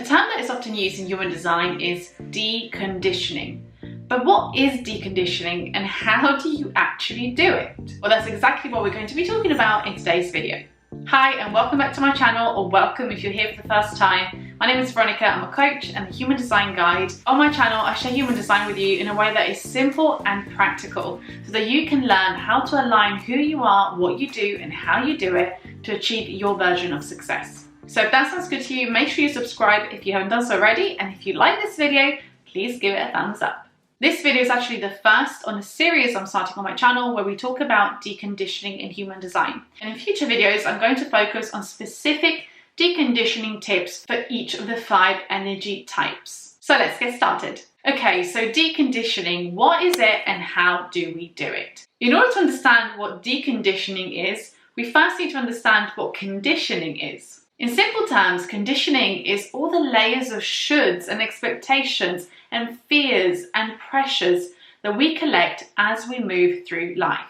term that is often used in human design is deconditioning. But what is deconditioning and how do you actually do it? Well, that's exactly what we're going to be talking about in today's video. Hi and welcome back to my channel, or welcome if you're here for the first time. My name is Veronica, I'm a coach and a human design guide. On my channel, I share human design with you in a way that is simple and practical so that you can learn how to align who you are, what you do and how you do it to achieve your version of success. So if that sounds good to you, make sure you subscribe if you haven't done so already, and if you like this video, please give it a thumbs up. This video is actually the first on a series I'm starting on my channel where we talk about deconditioning in human design. And in future videos, I'm going to focus on specific deconditioning tips for each of the 5 energy types. So let's get started. Okay, so deconditioning, what is it and how do we do it? In order to understand what deconditioning is, we first need to understand what conditioning is. In simple terms, conditioning is all the layers of shoulds and expectations and fears and pressures that we collect as we move through life.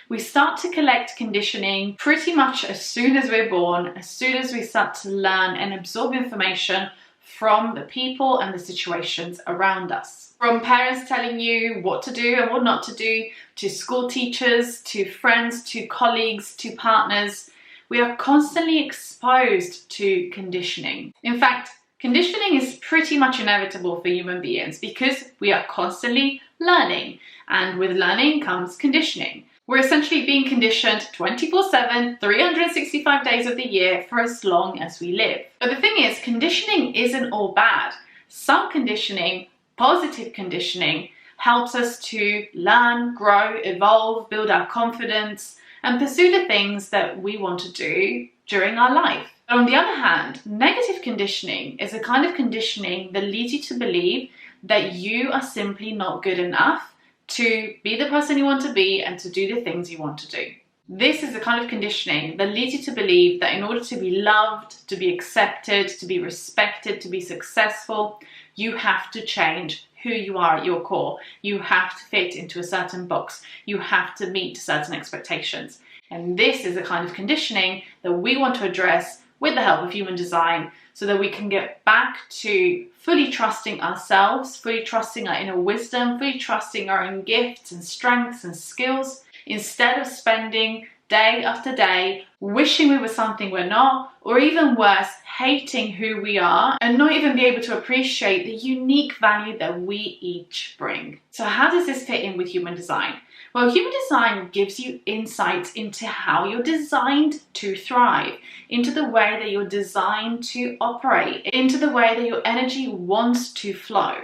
We start to collect conditioning pretty much as soon as we're born, as soon as we start to learn and absorb information from the people and the situations around us. From parents telling you what to do and what not to do, to school teachers, to friends, to colleagues, to partners, we are constantly exposed to conditioning. In fact, conditioning is pretty much inevitable for human beings because we are constantly learning, and with learning comes conditioning. We're essentially being conditioned 24/7, 365 days of the year for as long as we live. But the thing is, conditioning isn't all bad. Some conditioning, positive conditioning, helps us to learn, grow, evolve, build our confidence, and pursue the things that we want to do during our life. But on the other hand, negative conditioning is a kind of conditioning that leads you to believe that you are simply not good enough to be the person you want to be and to do the things you want to do. This is the kind of conditioning that leads you to believe that in order to be loved, to be accepted, to be respected, to be successful, you have to change who you are at your core. You have to fit into a certain box. You have to meet certain expectations. And this is the kind of conditioning that we want to address with the help of human design so that we can get back to fully trusting ourselves, fully trusting our inner wisdom, fully trusting our own gifts and strengths and skills, instead of spending day after day wishing we were something we're not, or even worse, hating who we are and not even be able to appreciate the unique value that we each bring. So how does this fit in with human design? Well, human design gives you insights into how you're designed to thrive, into the way that you're designed to operate, into the way that your energy wants to flow.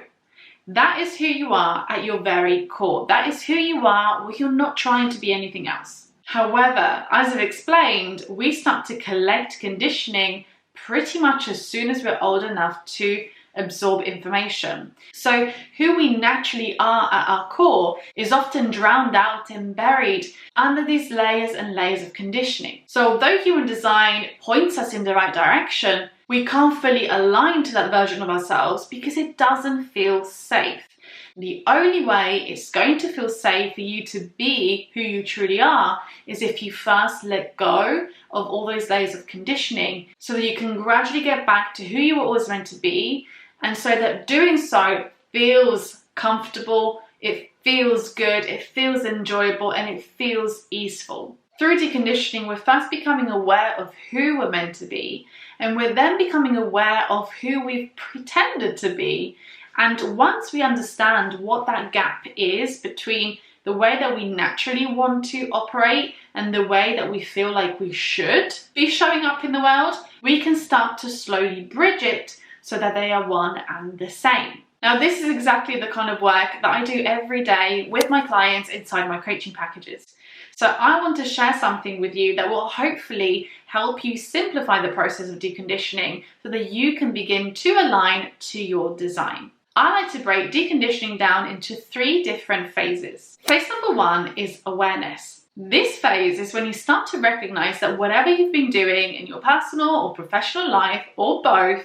That is who you are at your very core. That is who you are when you're not trying to be anything else. However, as I've explained, we start to collect conditioning pretty much as soon as we're old enough to absorb information. So who we naturally are at our core is often drowned out and buried under these layers and layers of conditioning. So although human design points us in the right direction, we can't fully align to that version of ourselves because it doesn't feel safe. The only way it's going to feel safe for you to be who you truly are is if you first let go of all those layers of conditioning so that you can gradually get back to who you were always meant to be, and so that doing so feels comfortable, it feels good, it feels enjoyable, and it feels easeful. Through deconditioning, we're first becoming aware of who we're meant to be, and we're then becoming aware of who we've pretended to be. And once we understand what that gap is between the way that we naturally want to operate and the way that we feel like we should be showing up in the world, we can start to slowly bridge it so that they are one and the same. Now, this is exactly the kind of work that I do every day with my clients inside my coaching packages. So I want to share something with you that will hopefully help you simplify the process of deconditioning so that you can begin to align to your design. I like to break deconditioning down into 3 different phases. Phase number 1 is awareness. This phase is when you start to recognize that whatever you've been doing in your personal or professional life, or both,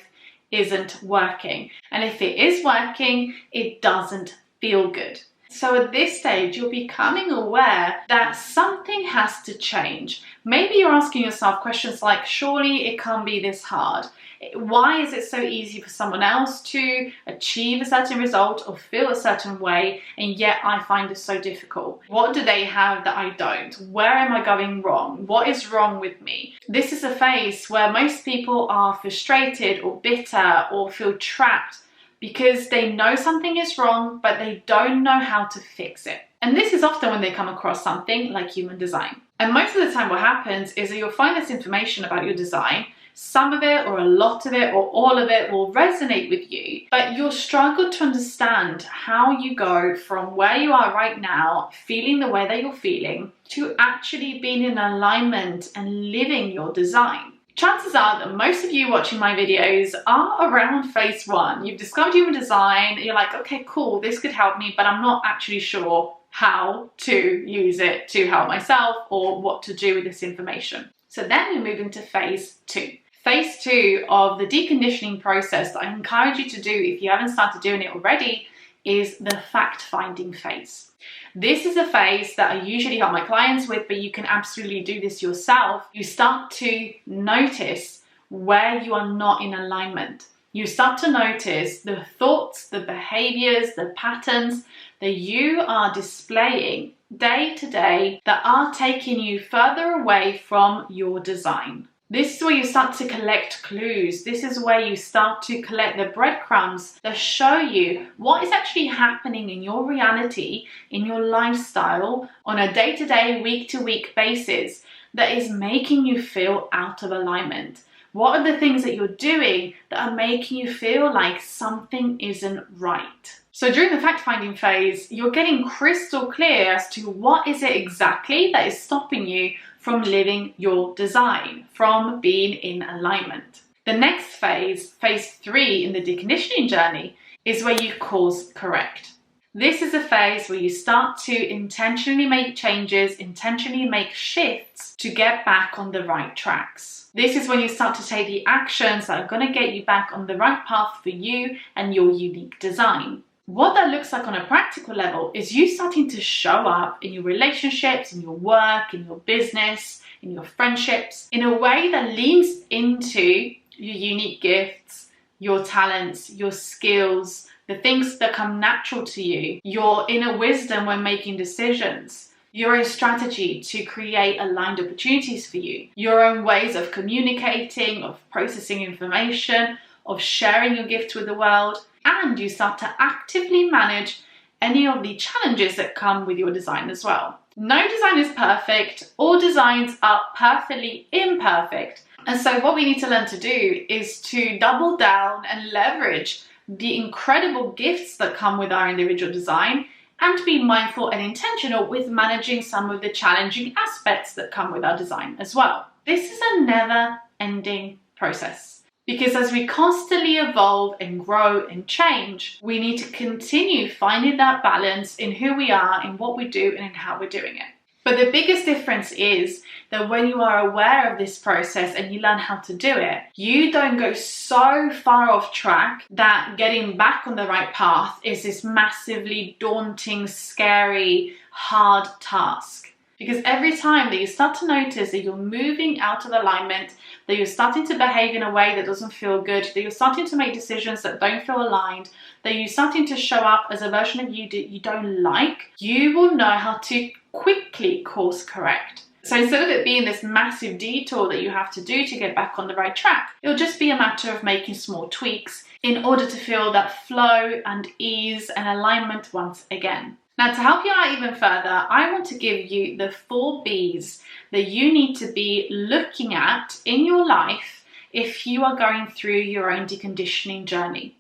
isn't working. And if it is working, it doesn't feel good. So at this stage, you're becoming aware that something has to change. Maybe you're asking yourself questions like, surely it can't be this hard. Why is it so easy for someone else to achieve a certain result or feel a certain way, and yet I find it so difficult? What do they have that I don't? Where am I going wrong? What is wrong with me? This is a phase where most people are frustrated or bitter or feel trapped because they know something is wrong, but they don't know how to fix it. And this is often when they come across something like human design. And most of the time what happens is that you'll find this information about your design. Some of it or a lot of it or all of it will resonate with you, but you'll struggle to understand how you go from where you are right now, feeling the way that you're feeling, to actually being in alignment and living your design. Chances are that most of you watching my videos are around phase 1. You've discovered human design, you're like, okay, cool, this could help me, but I'm not actually sure how to use it to help myself or what to do with this information. So then we move into phase 2. Phase 2 of the deconditioning process that I encourage you to do if you haven't started doing it already is the fact-finding phase. This is a phase that I usually help my clients with, but you can absolutely do this yourself. You start to notice where you are not in alignment. You start to notice the thoughts, the behaviors, the patterns that you are displaying day to day that are taking you further away from your design. This is where you start to collect clues. This is where you start to collect the breadcrumbs that show you what is actually happening in your reality, in your lifestyle, on a day-to-day, week-to-week basis that is making you feel out of alignment. What are the things that you're doing that are making you feel like something isn't right? So during the fact-finding phase, you're getting crystal clear as to what is it exactly that is stopping you from living your design, from being in alignment. The next phase, phase 3 in the deconditioning journey, is where you course correct. This is a phase where you start to intentionally make changes, intentionally make shifts to get back on the right tracks. This is when you start to take the actions that are going to get you back on the right path for you and your unique design. What that looks like on a practical level is you starting to show up in your relationships, in your work, in your business, in your friendships, in a way that leans into your unique gifts, your talents, your skills, the things that come natural to you, your inner wisdom when making decisions, your own strategy to create aligned opportunities for you, your own ways of communicating, of processing information, of sharing your gift with the world, and you start to actively manage any of the challenges that come with your design as well. No design is perfect. All designs are perfectly imperfect. And so what we need to learn to do is to double down and leverage the incredible gifts that come with our individual design and to be mindful and intentional with managing some of the challenging aspects that come with our design as well. This is a never-ending process. Because as we constantly evolve and grow and change, we need to continue finding that balance in who we are, in what we do, and in how we're doing it. But the biggest difference is that when you are aware of this process and you learn how to do it, you don't go so far off track that getting back on the right path is this massively daunting, scary, hard task. Because every time that you start to notice that you're moving out of alignment, that you're starting to behave in a way that doesn't feel good, that you're starting to make decisions that don't feel aligned, that you're starting to show up as a version of you that you don't like, you will know how to quickly course correct. So instead of it being this massive detour that you have to do to get back on the right track, it'll just be a matter of making small tweaks in order to feel that flow and ease and alignment once again. Now, to help you out even further, I want to give you the 4 B's that you need to be looking at in your life if you are going through your own deconditioning journey.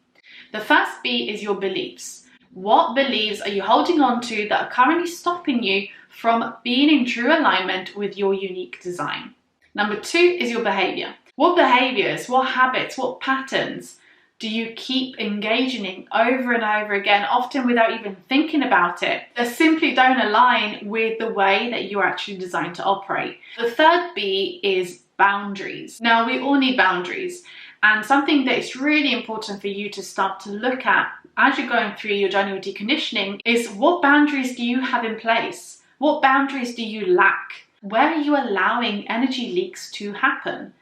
The first B is your beliefs. What beliefs are you holding on to that are currently stopping you from being in true alignment with your unique design? Number 2 is your behavior. What behaviors, what habits, what patterns do you keep engaging in over and over again, often without even thinking about it, that simply don't align with the way that you're actually designed to operate? The third B is boundaries. Now, we all need boundaries. And something that is really important for you to start to look at as you're going through your journey with deconditioning is, what boundaries do you have in place? What boundaries do you lack? Where are you allowing energy leaks to happen?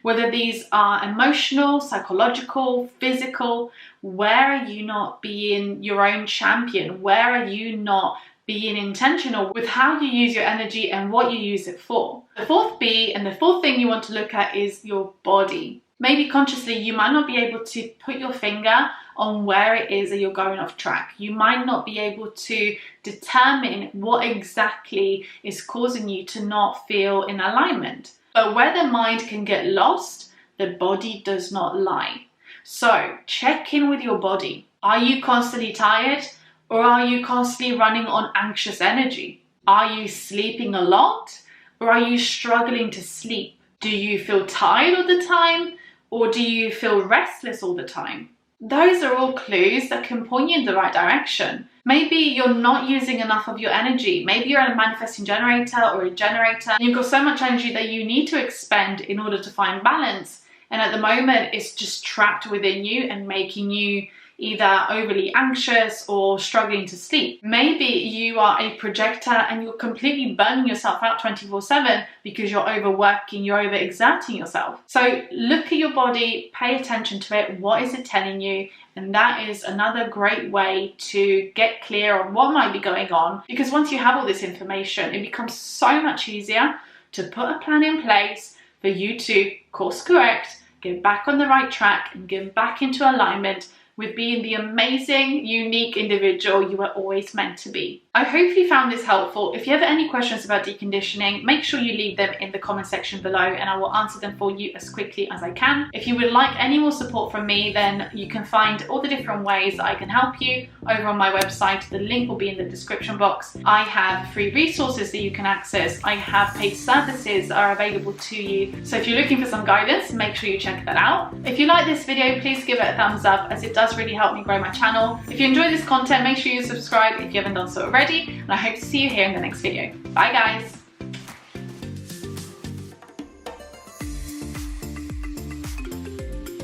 Whether these are emotional, psychological, physical, where are you not being your own champion? Where are you not being intentional with how you use your energy and what you use it for? The fourth B and the fourth thing you want to look at is your body. Maybe consciously you might not be able to put your finger on where it is that you're going off track. You might not be able to determine what exactly is causing you to not feel in alignment. But where the mind can get lost, the body does not lie. So check in with your body. Are you constantly tired, or are you constantly running on anxious energy? Are you sleeping a lot, or are you struggling to sleep? Do you feel tired all the time, or do you feel restless all the time? Those are all clues that can point you in the right direction. Maybe you're not using enough of your energy. Maybe you're a manifesting generator or a generator, and you've got so much energy that you need to expend in order to find balance. And at the moment, it's just trapped within you and making you either overly anxious or struggling to sleep. Maybe you are a projector and you're completely burning yourself out 24/7 because you're overworking, you're overexerting yourself. So look at your body, pay attention to it. What is it telling you? And that is another great way to get clear on what might be going on, because once you have all this information, it becomes so much easier to put a plan in place for you to course correct, get back on the right track and get back into alignment with being the amazing, unique individual you were always meant to be. I hope you found this helpful. If you have any questions about deconditioning, make sure you leave them in the comment section below and I will answer them for you as quickly as I can. If you would like any more support from me, then you can find all the different ways that I can help you over on my website. The link will be in the description box. I have free resources that you can access. I have paid services that are available to you. So if you're looking for some guidance, make sure you check that out. If you like this video, please give it a thumbs up, as it does really help me grow my channel. If you enjoy this content, make sure you subscribe if you haven't done so already, and I hope to see you here in the next video. Bye guys!